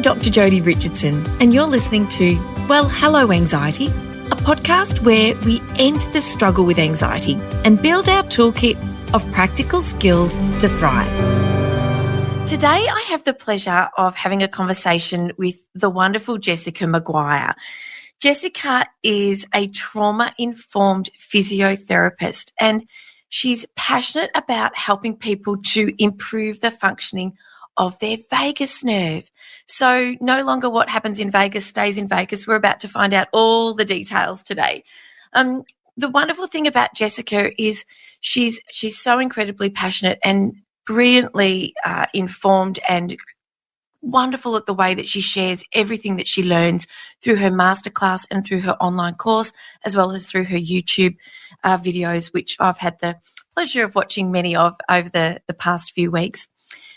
Dr. Jodie Richardson, and you're listening to Well, Hello Anxiety, a podcast where we end the struggle with anxiety and build our toolkit of practical skills to thrive. Today, I have the pleasure of having a conversation with the wonderful Jessica Maguire. Jessica is a Trauma Informed Physiotherapist, and she's passionate about helping people to improve the functioning of their vagus nerve. So no longer what happens in Vegas stays in Vegas. We're about to find out all the details today. The wonderful thing about Jessica is she's so incredibly passionate and brilliantly informed and wonderful at the way that she shares everything that she learns through her masterclass and through her online course, as well as through her YouTube videos, which I've had the pleasure of watching many of over the past few weeks.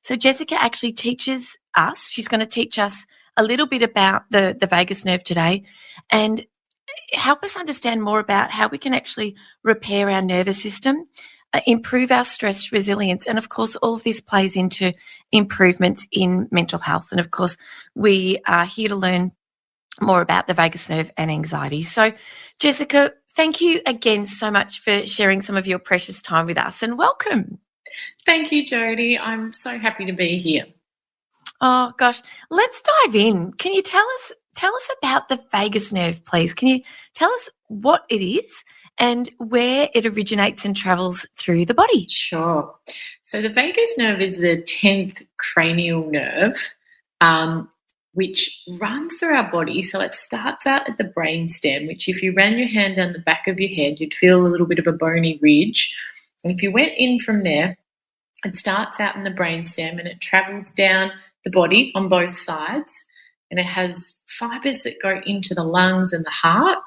So Jessica actually teaches us, she's going to teach us a little bit about the vagus nerve today and help us understand more about how we can actually repair our nervous system, improve our stress resilience, and of course all of this plays into improvements in mental health. And of course we are here to learn more about the vagus nerve and anxiety. So Jessica, thank you again so much for sharing some of your precious time with us, and welcome. Thank you, Jodie. I'm so happy to be here. Oh gosh, let's dive in. Can you tell us about the vagus nerve, please? Can you tell us what it is and where it originates and travels through the body? Sure. So the vagus nerve is the 10th cranial nerve, which runs through our body. So it starts out at the brainstem, which if you ran your hand down the back of your head, you'd feel a little bit of a bony ridge. And if you went in from there, it starts out in the brainstem and it travels down the body on both sides. And it has fibers that go into the lungs and the heart.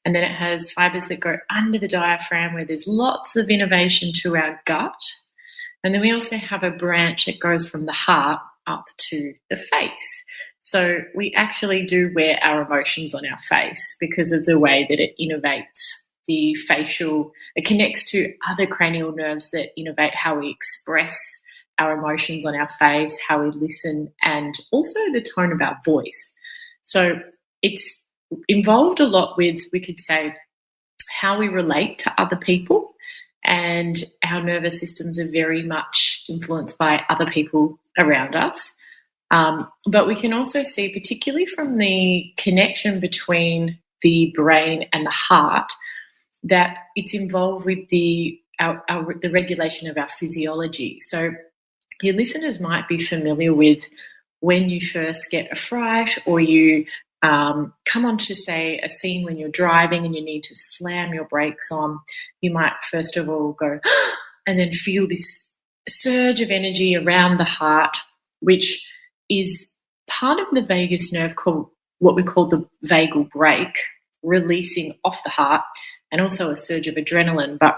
And then it has fibers that go under the diaphragm where there's lots of innervation to our gut. And then we also have a branch that goes from the heart up to the face. So we actually do wear our emotions on our face because of the way that it innervates the facial. It connects to other cranial nerves that innervate how we express our emotions on our face, how we listen, and also the tone of our voice. So it's involved a lot with, we could say, how we relate to other people, and our nervous systems are very much influenced by other people around us. But we can also see, particularly from the connection between the brain and the heart, that it's involved with the regulation of our physiology. So your listeners might be familiar with when you first get a fright, or you come onto, say, a scene when you're driving and you need to slam your brakes on. You might first of all go and then feel this surge of energy around the heart, which is part of the vagus nerve, called what we call the vagal brake, releasing off the heart, and also a surge of adrenaline. But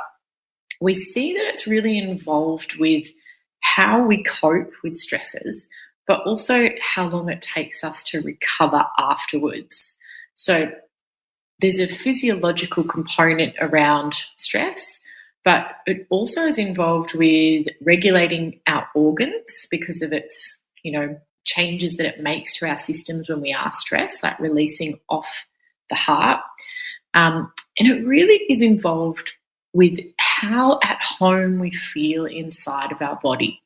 we see that it's really involved with how we cope with stresses, but also how long it takes us to recover afterwards. So there's a physiological component around stress, but it also is involved with regulating our organs because of its, changes that it makes to our systems when we are stressed, like releasing off the heart. And it really is involved with how at home we feel inside of our body.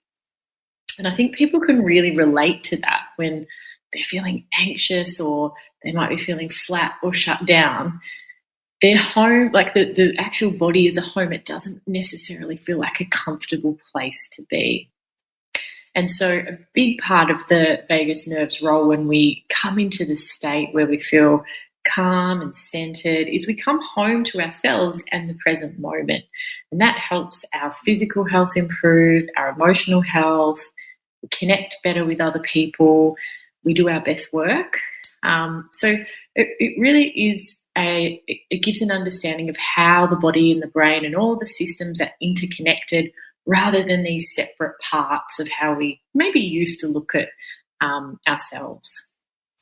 And I think people can really relate to that when they're feeling anxious or they might be feeling flat or shut down. Their home, like the actual body as a home, it doesn't necessarily feel like a comfortable place to be. And so a big part of the vagus nerve's role when we come into the state where we feel calm and centered is we come home to ourselves and the present moment. And that helps our physical health improve, our emotional health, we connect better with other people, we do our best work. So it really is it gives an understanding of how the body and the brain and all the systems are interconnected, rather than these separate parts of how we maybe used to look at ourselves.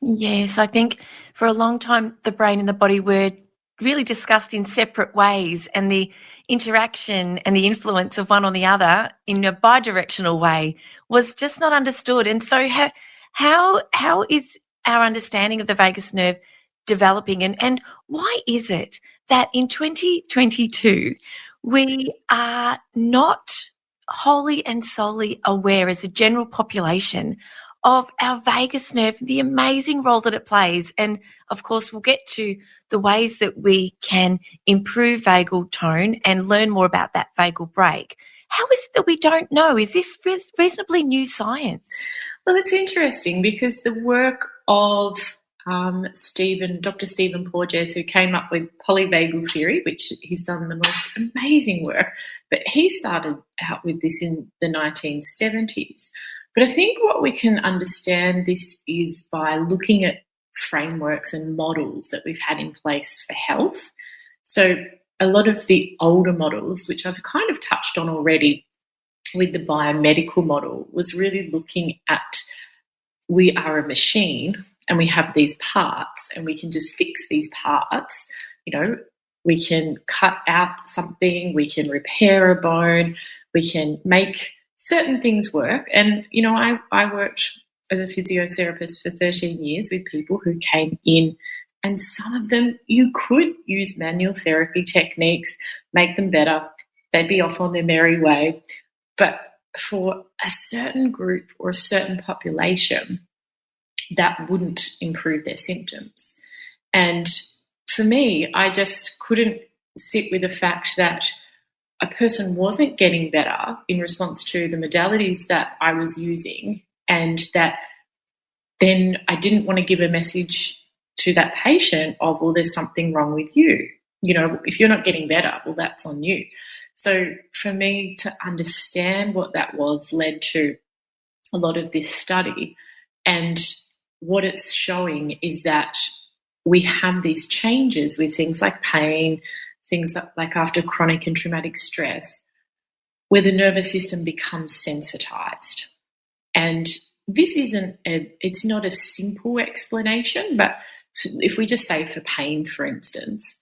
Yes, I think for a long time the brain and the body were really discussed in separate ways, and the interaction and the influence of one on the other in a bi-directional way was just not understood. And so How is our understanding of the vagus nerve developing, and why is it that in 2022 we are not wholly and solely aware as a general population of our vagus nerve, the amazing role that it plays? And of course, we'll get to the ways that we can improve vagal tone and learn more about that vagal brake. How is it that we don't know? Is this reasonably new science? Well, it's interesting because the work of Dr. Stephen Porges, who came up with polyvagal theory, which he's done the most amazing work, but he started out with this in the 1970s. But I think what we can understand this is by looking at frameworks and models that we've had in place for health. So a lot of the older models, which I've kind of touched on already with the biomedical model, was really looking at we are a machine and we have these parts and we can just fix these parts. You know, we can cut out something, we can repair a bone, we can make certain things work. And, you know, I worked as a physiotherapist for 13 years with people who came in, and some of them you could use manual therapy techniques, make them better. They'd be off on their merry way. But for a certain group or a certain population, that wouldn't improve their symptoms. And for me, I just couldn't sit with the fact that a person wasn't getting better in response to the modalities that I was using, and that then I didn't want to give a message to that patient of, well, there's something wrong with you. You know, if you're not getting better, well, that's on you. So for me to understand what that was led to a lot of this study. And what it's showing is that we have these changes with things like pain, things like after chronic and traumatic stress, where the nervous system becomes sensitized. And this it's not a simple explanation, but if we just say for pain, for instance,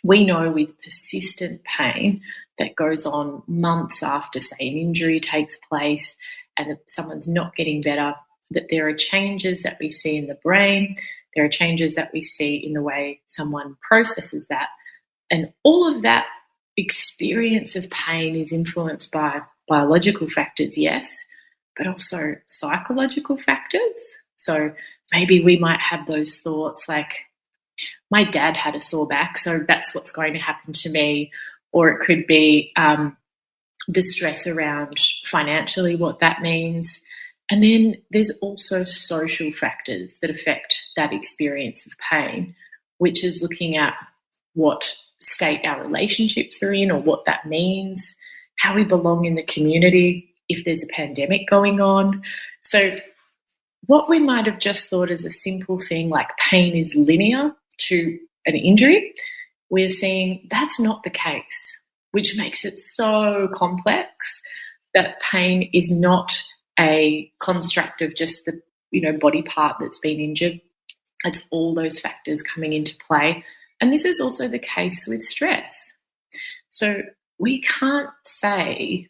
we know with persistent pain that goes on months after, say, an injury takes place and that someone's not getting better, that there are changes that we see in the brain, there are changes that we see in the way someone processes that. And all of that experience of pain is influenced by biological factors, yes, but also psychological factors. So maybe we might have those thoughts like, my dad had a sore back, so that's what's going to happen to me. Or it could be the stress around financially, what that means. And then there's also social factors that affect that experience of pain, which is looking at what state our relationships are in or what that means, how we belong in the community, if there's a pandemic going on. So what we might have just thought as a simple thing like pain is linear to an injury, we're seeing that's not the case, which makes it so complex that pain is not a construct of just the body part that's been injured. It's all those factors coming into play. And this is also the case with stress. So we can't say,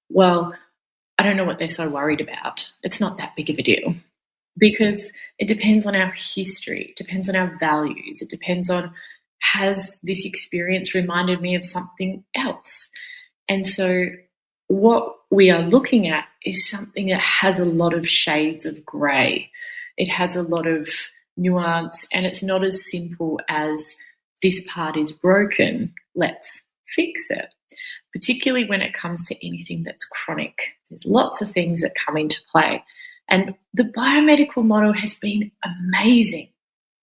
well, I don't know what they're so worried about. It's not that big of a deal, because it depends on our history. It depends on our values. It depends on, has this experience reminded me of something else? And so what we are looking at is something that has a lot of shades of grey. It has a lot of nuance, and it's not as simple as this part is broken, let's fix it. Particularly when it comes to anything that's chronic. There's lots of things that come into play. And the biomedical model has been amazing,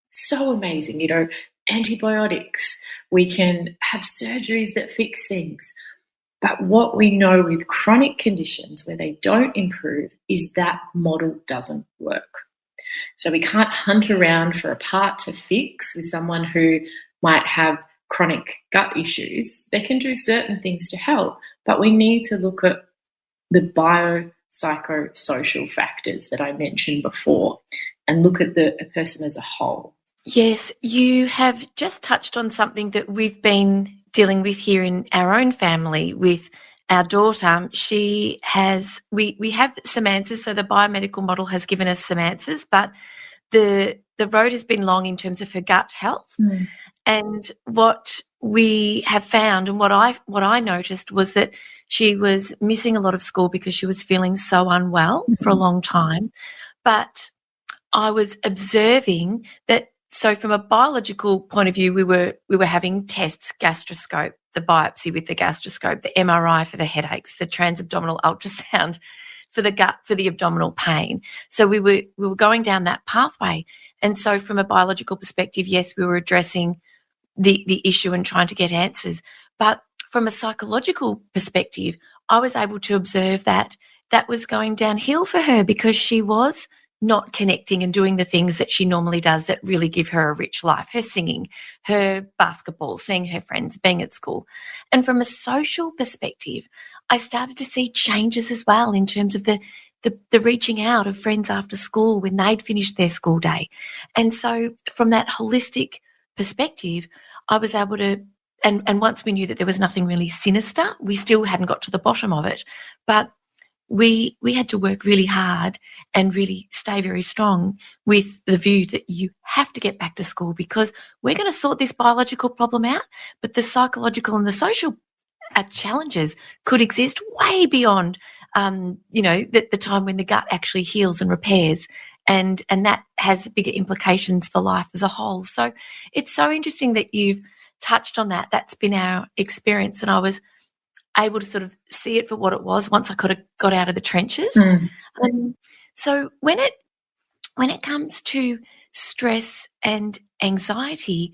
so amazing. Antibiotics, we can have surgeries that fix things. But what we know with chronic conditions where they don't improve is that model doesn't work. So we can't hunt around for a part to fix with someone who might have chronic gut issues. They can do certain things to help, but we need to look at the biopsychosocial factors that I mentioned before and look at a person as a whole. Yes, you have just touched on something that we've been dealing with here in our own family with our daughter, we have some answers. So the biomedical model has given us some answers, but the road has been long in terms of her gut health. And what we have found, and what I noticed, was that she was missing a lot of school because she was feeling so unwell for a long time. But I was observing that. So from a biological point of view, we were having tests, gastroscope, the biopsy with the gastroscope, the MRI for the headaches, the transabdominal ultrasound for the gut, for the abdominal pain. So we were going down that pathway. And so from a biological perspective, yes, we were addressing the issue and trying to get answers. But from a psychological perspective, I was able to observe that was going downhill for her because she was not connecting and doing the things that she normally does that really give her a rich life, her singing, her basketball, seeing her friends, being at school. And from a social perspective, I started to see changes as well in terms of the reaching out of friends after school when they'd finished their school day. And so from that holistic perspective, I was able to, and once we knew that there was nothing really sinister, we still hadn't got to the bottom of it, but we had to work really hard and really stay very strong with the view that you have to get back to school because we're going to sort this biological problem out, but the psychological and the social challenges could exist way beyond, the time when the gut actually heals and repairs, and that has bigger implications for life as a whole. So it's so interesting that you've touched on that. That's been our experience, and I was able to sort of see it for what it was once I could have got out of the trenches. So when it comes to stress and anxiety,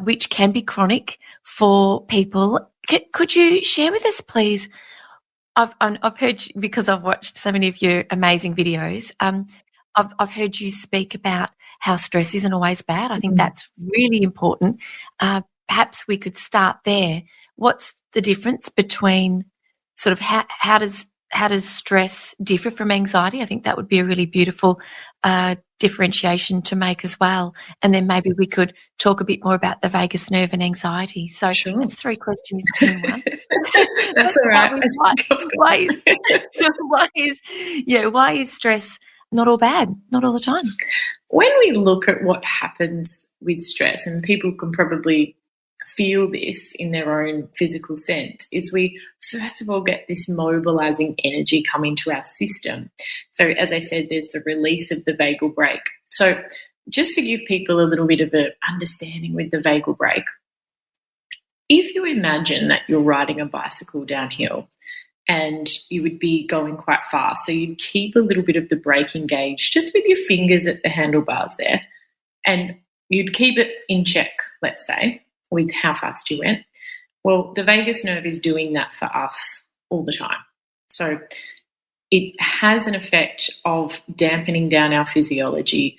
which can be chronic for people, could you share with us, please? I've heard, because I've watched so many of your amazing videos, I've heard you speak about how stress isn't always bad. I think that's really important. Perhaps we could start there. What's the difference between sort of how does stress differ from anxiety? I think that would be a really beautiful differentiation to make as well. And then maybe we could talk a bit more about the vagus nerve and anxiety. So that's 3 questions in one. That's all right. Why is stress not all bad, not all the time? When we look at what happens with stress, and people can probably feel this in their own physical sense, is we first of all get this mobilizing energy coming to our system. So as I said, there's the release of the vagal brake. So just to give people a little bit of an understanding with the vagal brake, if you imagine that you're riding a bicycle downhill and you would be going quite fast, so you'd keep a little bit of the brake engaged just with your fingers at the handlebars there, and you'd keep it in check, let's say, with how fast you went. Well, the vagus nerve is doing that for us all the time. So it has an effect of dampening down our physiology,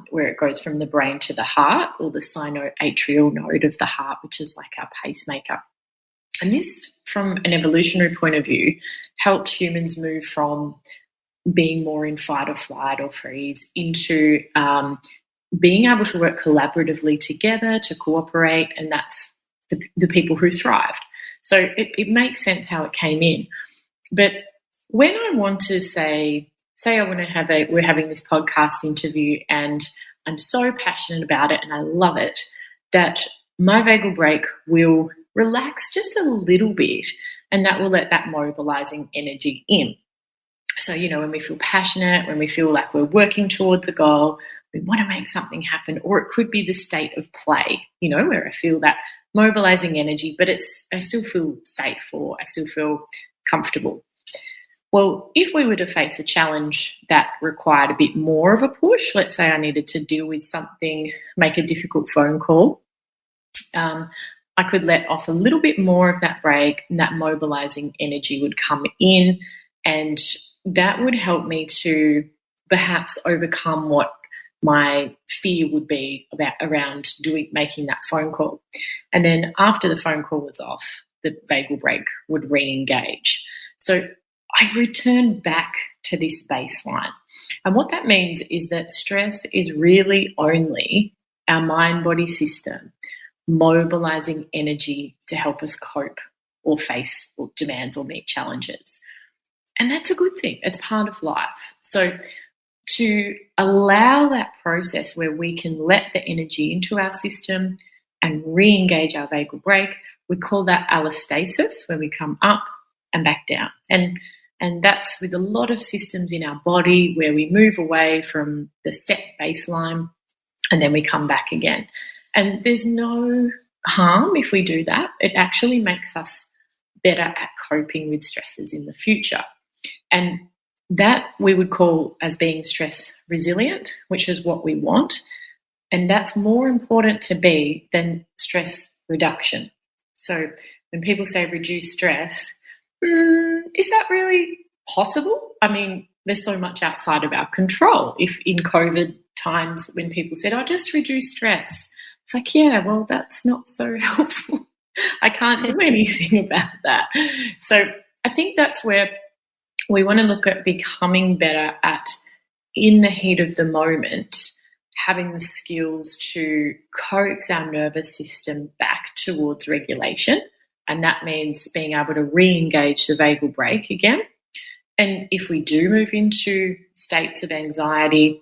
where it goes from the brain to the heart, or the sinoatrial node of the heart, which is like our pacemaker. And this, from an evolutionary point of view, helped humans move from being more in fight or flight or freeze into being able to work collaboratively together, to cooperate, and that's the people who thrived. So it makes sense how it came in. But when I want to say I want to we're having this podcast interview and I'm so passionate about it and I love it, that my vagal brake will relax just a little bit, and that will let that mobilizing energy in. So, when we feel passionate, when we feel like we're working towards a goal, we want to make something happen, or it could be the state of play, where I feel that mobilizing energy, but I still feel safe, or I still feel comfortable. Well, if we were to face a challenge that required a bit more of a push, let's say I needed to deal with something, make a difficult phone call, I could let off a little bit more of that brake, and that mobilizing energy would come in, and that would help me to perhaps overcome what my fear would be around making that phone call. And then after the phone call was off, the vagal brake would re-engage. So I return back to this baseline. And what that means is that stress is really only our mind-body system mobilizing energy to help us cope or face or demands or meet challenges. And that's a good thing. It's part of life. So to allow that process where we can let the energy into our system and re-engage our vagal brake, we call that allostasis, where we come up and back down. And that's with a lot of systems in our body where we move away from the set baseline and then we come back again. And there's no harm if we do that. It actually makes us better at coping with stresses in the future. And that we would call as being stress resilient, which is what we want. And that's more important to be than stress reduction. So when people say reduce stress, is that really possible? I mean, there's so much outside of our control. If in COVID times when people said, just reduce stress, it's like, yeah, well, that's not so helpful. I can't do anything about that. So I think that's where we want to look at becoming better at, in the heat of the moment, having the skills to coax our nervous system back towards regulation. And that means being able to re-engage the vagal brake again. And if we do move into states of anxiety,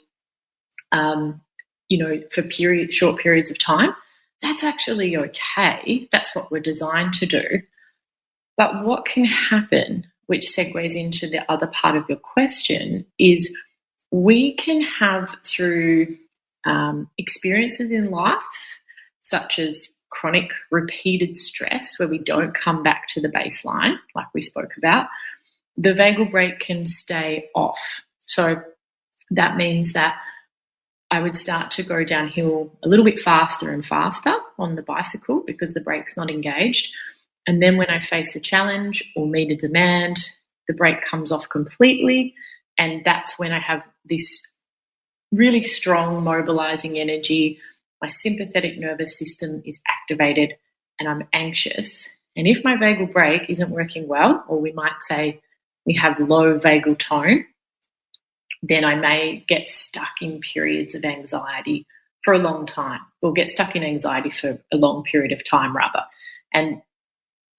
for short periods of time, that's actually okay. That's what we're designed to do. But what can happen, which segues into the other part of your question, is we can have through experiences in life, such as chronic repeated stress where we don't come back to the baseline, like we spoke about, the vagal brake can stay off. So that means that I would start to go downhill a little bit faster and faster on the bicycle because the brake's not engaged. And then when I face a challenge or meet a demand, the brake comes off completely. And that's when I have this really strong mobilizing energy. My sympathetic nervous system is activated and I'm anxious. And if my vagal brake isn't working well, or we might say we have low vagal tone, then I may get stuck in periods of anxiety for a long time, or get stuck in anxiety for a long period of time, rather. And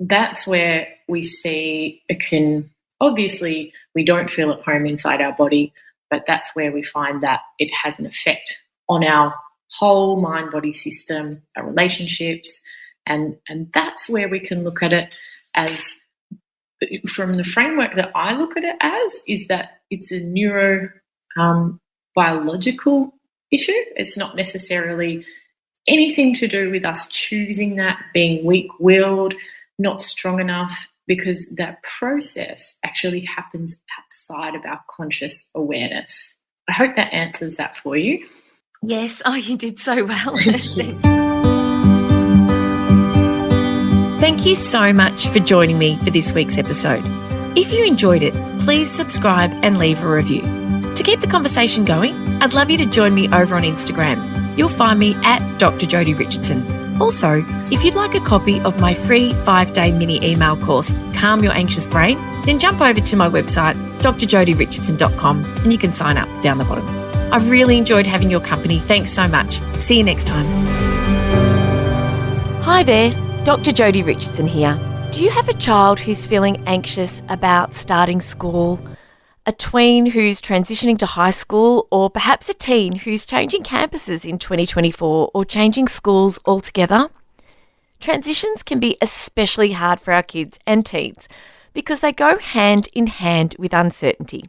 that's where we see it can, obviously, we don't feel at home inside our body, but that's where we find that it has an effect on our whole mind-body system, our relationships, and that's where we can look at it as, from the framework that I look at it as, is that it's a biological issue. It's not necessarily anything to do with us choosing that, being weak-willed, not strong enough, because that process actually happens outside of our conscious awareness. I hope that answers that for you. Yes, you did so well. Thank you so much for joining me for this week's episode. If you enjoyed it, please subscribe and leave a review. To keep the conversation going, I'd love you to join me over on Instagram. You'll find me at Dr. Jodie Richardson. Also, if you'd like a copy of my free 5-day mini email course, Calm Your Anxious Brain, then jump over to my website, drjodierichardson.com, and you can sign up down the bottom. I've really enjoyed having your company. Thanks so much. See you next time. Hi there, Dr. Jodie Richardson here. Do you have a child who's feeling anxious about starting school, a tween who's transitioning to high school, or perhaps a teen who's changing campuses in 2024 or changing schools altogether? Transitions can be especially hard for our kids and teens because they go hand in hand with uncertainty.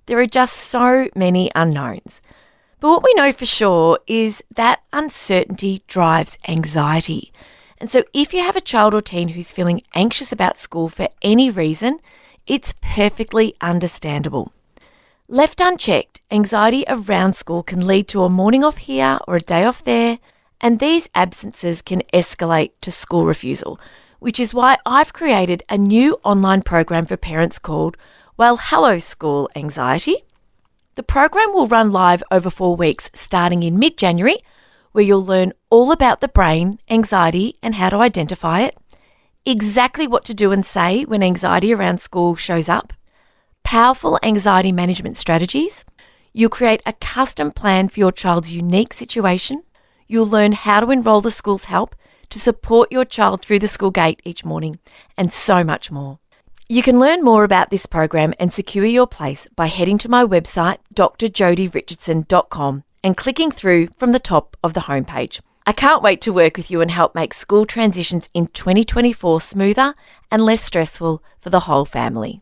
There are just so many unknowns. But what we know for sure is that uncertainty drives anxiety. And so if you have a child or teen who's feeling anxious about school for any reason, it's perfectly understandable. Left unchecked, anxiety around school can lead to a morning off here or a day off there, and these absences can escalate to school refusal, which is why I've created a new online program for parents called Well, Hello School Anxiety. The program will run live over 4 weeks starting in mid-January, where you'll learn all about the brain, anxiety, and how to identify it, exactly what to do and say when anxiety around school shows up, powerful anxiety management strategies. You'll create a custom plan for your child's unique situation. You'll learn how to enrol the school's help to support your child through the school gate each morning, and so much more. You can learn more about this program and secure your place by heading to my website, drjodirichardson.com, and clicking through from the top of the homepage. I can't wait to work with you and help make school transitions in 2024 smoother and less stressful for the whole family.